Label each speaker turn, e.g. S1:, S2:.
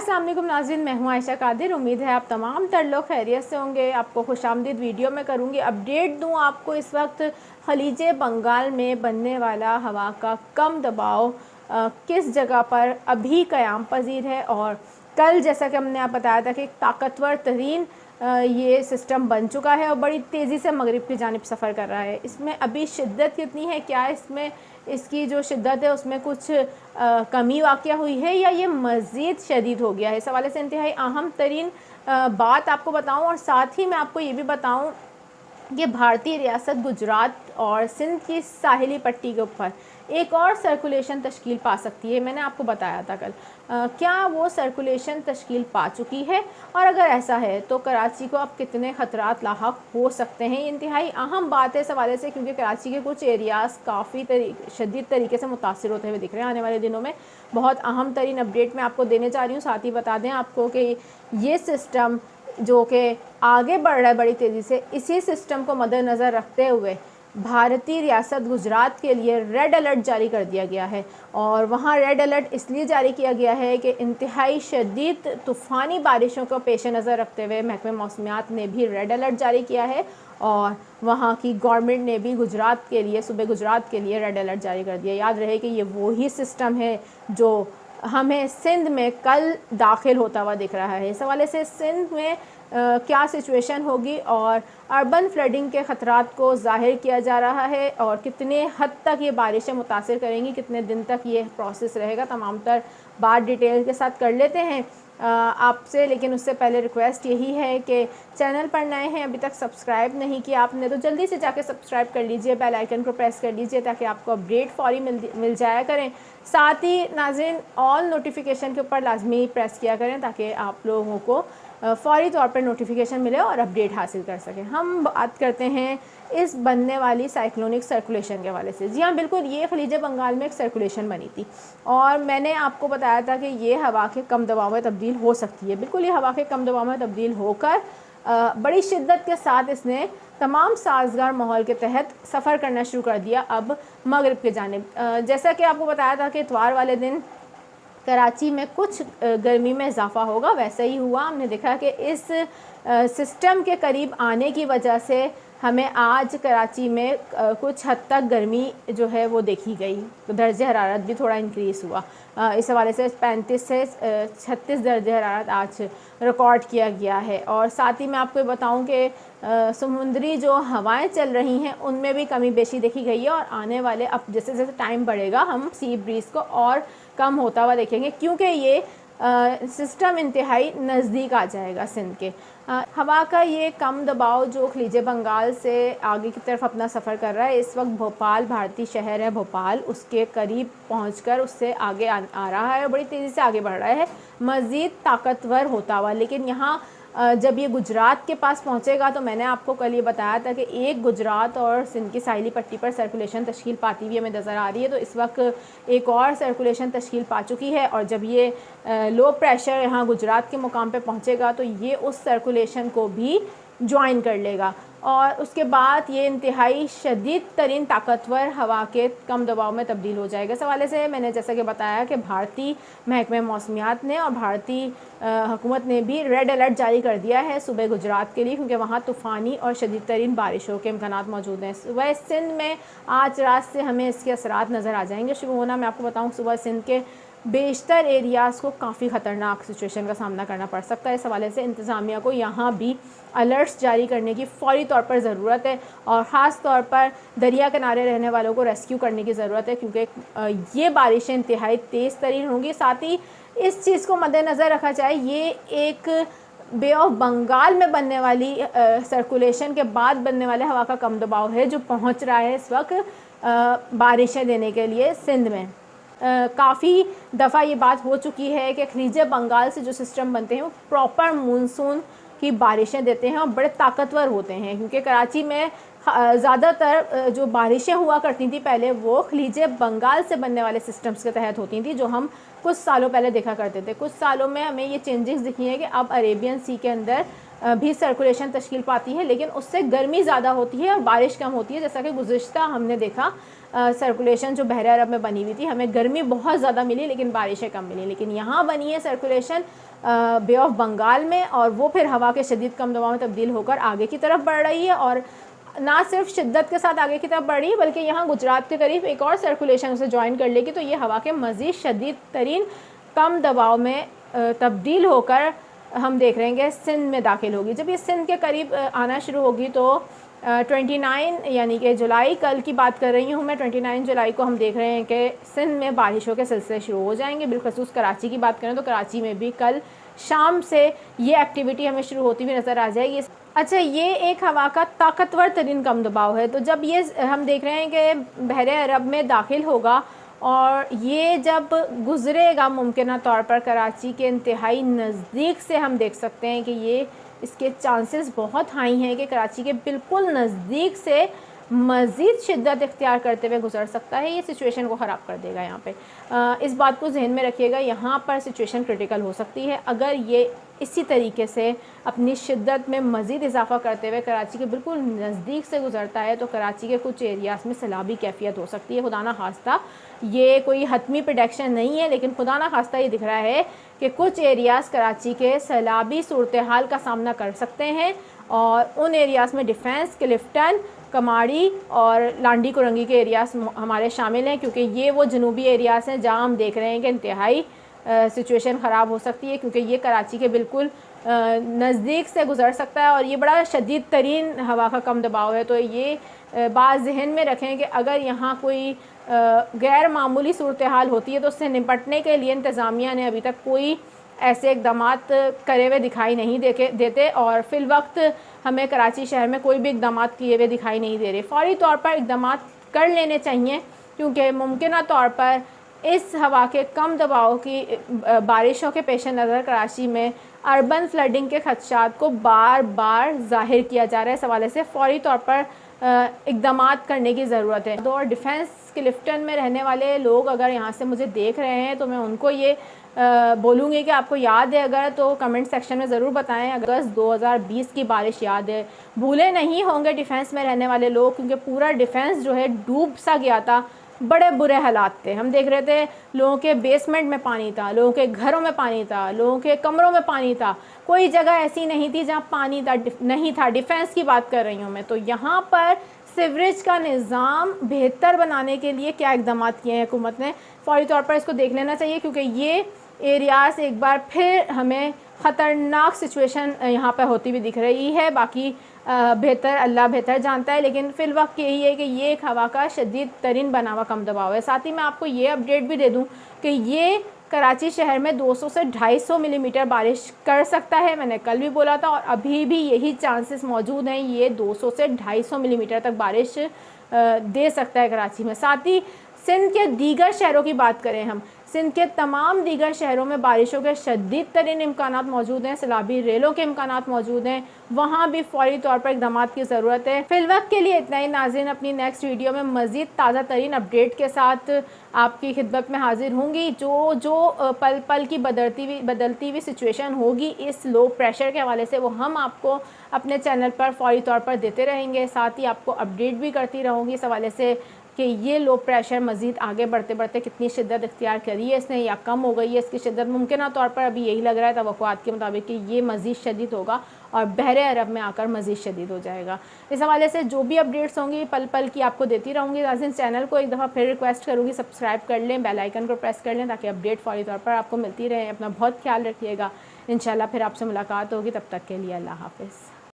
S1: अस्सलाम वालेकुम नाज़रीन, मैं हूँ आयशा कादिर। उम्मीद है आप तमाम तर लोग खैरियत से होंगे। आपको खुशामदीद वीडियो में करूँगी, अपडेट दूँ आपको। इस वक्त खलीज बंगाल में बनने वाला हवा का कम दबाव किस जगह पर अभी क़याम पजीर है, और कल जैसा कि हमने आप बताया था कि एक ताकतवर तरीन ये सिस्टम बन चुका है और बड़ी तेज़ी से मगरिब की जानिब सफ़र कर रहा है। इसमें अभी शिद्दत कितनी है, क्या इसमें इसकी जो शिद्दत है उसमें कुछ कमी वाक़या हुई है या ये मज़ीद शदीद हो गया है, इस हवाले से इंतहाई अहम तरीन बात आपको बताऊं। और साथ ही मैं आपको ये भी बताऊं कि भारतीय रियासत गुजरात और सिंध की साहिली पट्टी के ऊपर एक और सर्कुलेशन तश्कील पा सकती है। मैंने आपको बताया था कल, क्या वो सर्कुलेशन तश्कील पा चुकी है, और अगर ऐसा है तो कराची को अब कितने ख़तरात लाहक हो सकते हैं। इंतहाई अहम बात है इस हवाले से, क्योंकि कराची के कुछ एरियाज़ काफ़ी शदीद तरीके से मुतासिर होते हुए दिख रहे हैं। आने वाले दिनों में बहुत अहम तरीन अपडेट मैं आपको देने जा रही हूँ। साथ ही बता दें आपको कि ये सिस्टम जो कि आगे बढ़ रहा है बड़ी तेज़ी से, इसी सिस्टम को मद्देनज़र रखते हुए भारतीय रियासत गुजरात के लिए रेड अलर्ट जारी कर दिया गया है। और वहाँ रेड अलर्ट इसलिए जारी किया गया है कि इंतहाई शदीद तूफ़ानी बारिशों को पेश नज़र रखते हुए महकमे मौसमियात ने भी रेड अलर्ट जारी किया है, और वहाँ की गवर्नमेंट ने भी गुजरात के लिए, सूबे गुजरात के लिए रेड अलर्ट जारी कर दिया। याद रहे कि ये वही सिस्टम है जो हमें सिंध में कल दाखिल होता हुआ दिख रहा है। इस हवाले से सिंध में क्या सिचुएशन होगी और अर्बन फ्लडिंग के ख़तरात को ज़ाहिर किया जा रहा है, और कितने हद तक ये बारिशें मुतासिर करेंगी, कितने दिन तक ये प्रोसेस रहेगा, तमाम तर बात डिटेल के साथ कर लेते हैं आपसे। लेकिन उससे पहले रिक्वेस्ट यही है कि चैनल पर नए हैं, अभी तक सब्सक्राइब नहीं किया आपने तो जल्दी से जाके सब्सक्राइब कर लीजिए, बेल आइकन को प्रेस कर लीजिए ताकि आपको अपडेट फौरी मिल जाया करें। साथ ही नाज़रीन ऑल नोटिफिकेशन के ऊपर लाजमी प्रेस किया करें ताकि आप लोगों को फ़ौरी तौर पर नोटिफिकेशन मिले और अपडेट हासिल कर सकें। हम बात करते हैं इस बनने वाली साइक्लोनिक सर्कुलेशन के हवाले से। जी हाँ, बिल्कुल, ये खलीज बंगाल में एक सर्कुलेशन बनी थी और मैंने आपको बताया था कि ये हवा के कम दबाव में तब्दील हो सकती है। बिल्कुल, ये हवा के कम दबाव में तब्दील होकर बड़ी शिद्दत के साथ इसने तमाम साजगार माहौल के तहत सफ़र करना शुरू कर दिया अब मगरिब के जानिब। जैसा कि आपको बताया था कि इतवार वाले दिन कराची में कुछ गर्मी में इजाफा होगा, वैसा ही हुआ। हमने देखा कि इस सिस्टम के करीब आने की वजह से हमें आज कराची में कुछ हद तक गर्मी जो है वो देखी गई, दर्जे हरारत भी थोड़ा इंक्रीज़ हुआ। इस हवाले से 35 से 36 दर्जे हरारत आज रिकॉर्ड किया गया है। और साथ ही मैं आपको बताऊं कि समुद्री जो हवाएं चल रही हैं उनमें भी कमी बेशी देखी गई है, और आने वाले अब जैसे जैसे टाइम बढ़ेगा हम सी ब्रीज़ को और कम होता हुआ देखेंगे, क्योंकि ये सिस्टम इंतहाई नज़दीक आ जाएगा सिंध के। हवा का ये कम दबाव जो खलीज बंगाल से आगे की तरफ अपना सफ़र कर रहा है, इस वक्त भोपाल, भारतीय शहर है भोपाल, उसके करीब पहुंचकर उससे आगे आ रहा है और बड़ी तेज़ी से आगे बढ़ रहा है, मज़ीद ताकतवर होता हुआ। लेकिन यहाँ जब ये गुजरात के पास पहुंचेगा तो मैंने आपको कल ये बताया था कि एक गुजरात और सिंध की साहिली पट्टी पर सर्कुलेशन तश्कील पाती हुई हमें नज़र आ रही है। तो इस वक्त एक और सर्कुलेशन तश्कील पा चुकी है, और जब ये लो प्रेशर यहाँ गुजरात के मुकाम पे पहुंचेगा तो ये उस सर्कुलेशन को भी ज्वाइन कर लेगा, और उसके बाद ये इंतहाई शदीद तरीन ताकतवर हवा के कम दबाव में तब्दील हो जाएगा। इस हवाले से मैंने जैसा कि बताया कि भारतीय महकमे मौसमियात ने और भारतीय हुकूमत ने भी रेड अलर्ट जारी कर दिया है सुबह गुजरात के लिए, क्योंकि वहाँ तूफ़ानी और शदीद तरीन बारिशों के इम्कानात मौजूद हैं। सुबह सिंध में आज रात से हमें इसके असरात नज़र आ जाएंगे शुरू होना। मैं आपको बताऊँ, सुबह सिंध के बेशतर एरियाज़ को काफ़ी ख़तरनाक सिचुएशन का सामना करना पड़ सकता है। इस हवाले से इंतज़ामिया को यहाँ भी अलर्ट्स जारी करने की फ़ौरी तौर पर ज़रूरत है, और ख़ास तौर पर दरिया किनारे रहने वालों को रेस्क्यू करने की ज़रूरत है, क्योंकि ये बारिशें इंतहाई तेज़ तरीन होंगी। साथ ही इस चीज़ को मद्देनज़र रखा जाए, ये एक बे ऑफ बंगाल में बनने वाली सर्कुलेशन के बाद बनने वाले हवा का कम दबाव है जो पहुँच रहा है इस वक्त बारिशें देने के लिए सिंध में। काफ़ी दफ़ा ये बात हो चुकी है कि खलीज बंगाल से जो सिस्टम बनते हैं वो प्रॉपर मानसून की बारिशें देते हैं और बड़े ताकतवर होते हैं, क्योंकि कराची में ज़्यादातर जो बारिशें हुआ करती थी पहले वो खलीज बंगाल से बनने वाले सिस्टम्स के तहत होती थी, जो हम कुछ सालों पहले देखा करते थे। कुछ सालों में हमें ये चेंजेस दिखी हैं कि अब अरेबियन सी के अंदर भी सर्कुलेशन तश्कील पाती है, लेकिन उससे गर्मी ज़्यादा होती है और बारिश कम होती है। जैसा कि गुज़िश्ता हमने देखा सर्कुलेशन जो बहरे अरब में बनी हुई थी, हमें गर्मी बहुत ज़्यादा मिली लेकिन बारिशें कम मिली। लेकिन यहाँ बनी है सर्कुलेशन बे ऑफ बंगाल में, और वो फिर हवा के शदीद कम दबाव में तब्दील होकर आगे की तरफ बढ़ रही है, और ना सिर्फ शिद्दत के साथ आगे की तरफ बढ़ रही है बल्कि यहाँ गुजरात के करीब एक और सर्कुलेशन उसे ज्वाइन कर लेगी, तो ये हवा के मज़ीद शदीद तरीन कम दबाव में तब्दील होकर हम देख रहे हैं कि सिंध में दाखिल होगी। जब ये सिंध के करीब आना शुरू होगी तो 29 यानी कि जुलाई, कल की बात कर रही हूँ मैं, 29 जुलाई को हम देख रहे हैं कि सिंध में बारिशों के सिलसिले शुरू हो जाएंगे। बिलखसूस कराची की बात करें तो कराची में भी कल शाम से ये एक्टिविटी हमें शुरू होती हुई नज़र आ जाएगी। अच्छा, ये एक हवा का ताकतवर तरीन कम दबाव है, तो जब ये हम देख रहे हैं कि बहरे अरब में दाखिल होगा और ये जब गुज़रेगा मुमकिन तौर पर कराची के इंतहाई नज़दीक से, हम देख सकते हैं कि ये इसके चांसेस बहुत हाई हैं कि कराची के बिल्कुल नज़दीक से मज़ीद शिद्दत इख्तियार करते हुए गुजर सकता है। ये सिचुएशन को ख़राब कर देगा। यहाँ पे इस बात को जहन में रखिएगा, यहाँ पर सिचुएशन क्रिटिकल हो सकती है अगर ये इसी तरीके से अपनी शिद्दत में मज़ीद इजाफा करते हुए कराची के बिल्कुल नज़दीक से गुजरता है, तो कराची के कुछ एरियाज़ में सैलाबी कैफियत हो सकती है। खुदा ना खास्ता, ये कोई हतमी प्रेडिक्शन नहीं है, लेकिन खुदा ना खास्ता ये दिख रहा है कि कुछ एरियाज़ कराची के सैलाबी सूरत हाल का सामना कर सकते हैं, और उन एरियाज़ में डिफेंस, क्लिफ्टन, कमाड़ी और लांडी कुरंगी के एरियाज़ हमारे शामिल हैं, क्योंकि ये वो जनूबी एरियाज़ हैं जहाँ हम देख रहे हैं कि इंतहाई सिचुएशन ख़राब हो सकती है, क्योंकि ये कराची के बिल्कुल नज़दीक से गुज़र सकता है और ये बड़ा शदीद तरीन हवा का कम दबाव है। तो ये बात जहन में रखें कि अगर यहाँ कोई गैर मामूली सूरत हाल होती है तो उससे निपटने के लिए इंतज़ामिया ने अभी तक कोई ऐसे इक़दामात करे हुए दिखाई नहीं देते, और फिल वक्त हमें कराची शहर में कोई भी इक़दामात किए हुए दिखाई नहीं दे रहे। फ़ौरी तौर पर इक़दामात कर लेने चाहिए, क्योंकि मुमकिन तौर पर इस हवा के कम दबाव की बारिशों के पेश नज़र कराची में अर्बन फ्लडिंग के खदशात को बार बार ज़ाहिर किया जा रहा है। इस हवाले से फ़ौरी तौर पर इक़दामात करने की ज़रूरत है। और डिफेंस क्लिफ्टन में रहने वाले लोग अगर यहाँ से मुझे देख रहे हैं तो मैं उनको ये बोलूँगी कि आपको याद है अगर, तो कमेंट सेक्शन में ज़रूर बताएं। अगस्त 2020 की बारिश याद है, भूले नहीं होंगे डिफेंस में रहने वाले लोग, क्योंकि पूरा डिफेंस जो है डूब सा गया था। बड़े बुरे हालात थे, हम देख रहे थे लोगों के बेसमेंट में पानी था, लोगों के घरों में पानी था, लोगों के कमरों में पानी था, कोई जगह ऐसी नहीं थी जहाँ पानी नहीं था। डिफेंस की बात कर रही हूँ मैं। तो यहाँ पर सीवरेज का निज़ाम बेहतर बनाने के लिए क्या इक़दाम किए हैं हुकूमत ने, फ़ौरी तौर पर इसको देख लेना चाहिए, क्योंकि ये एरियाज़ एक बार फिर हमें ख़तरनाक सिचुएशन यहाँ पर होती हुई दिख रही है। बाकी बेहतर अल्लाह बेहतर जानता है, लेकिन फ़िल वक्त यही है कि ये एक हवा का शदीद तरीन बना हुआ कम दबाव है। साथ ही मैं आपको ये अपडेट भी दे दूँ कि ये कराची शहर में 200 से 250 मिलीमीटर बारिश कर सकता है। मैंने कल भी बोला था और अभी भी यही चांसेस मौजूद हैं, ये 200 से 250 मिलीमीटर तक बारिश दे सकता है कराची में। साथ ही सिंध के दीगर शहरों की बात करें हम, सिंध के तमाम दीगर शहरों में बारिशों के शदीद तरीन इम्कानात मौजूद हैं, सैलाबी रेलों के इम्कानात मौजूद हैं, वहाँ भी फ़ौरी तौर पर इक़दाम की ज़रूरत है। फिलवक्त के लिए इतना ही नाज़रीन, अपनी नेक्स्ट वीडियो में मज़ीद ताज़ा तरीन अपडेट के साथ आपकी खिदमत में हाजिर होंगी। जो पल पल की बदलती हुई सिचुएशन होगी इस लो प्रेशर के हवाले से, वो हम आपको अपने चैनल पर फ़ौरी तौर पर देते रहेंगे। साथ ही आपको अपडेट भी करती रहूँगी इस हवाले से कि ये लो प्रेशर मज़ीद आगे बढ़ते बढ़ते कितनी शिद्दत इख्तियार करी है इसने, या कम हो गई है इसकी शिद्दत। मुमकिन तौर पर अभी यही लग रहा है तवक्कुआत के मुताबिक कि ये मज़ीद शदीद होगा और बहरे अरब में आकर मज़ीद शदीद हो जाएगा। इस हवाले से जो भी अपडेट्स होंगी पल पल की आपको देती रहूँगी। नाज़रीन, चैनल को एक दफ़ा फिर रिक्वेस्ट करूँगी सब्सक्राइब कर लें, बेल आइकन को प्रेस कर लें ताकि अपडेट फ़ौरी तौर पर आपको मिलती रहे। अपना बहुत ख्याल रखिएगा। इंशाल्लाह फिर आपसे मुलाकात होगी, तब तक के लिए अल्लाह हाफ़िज़।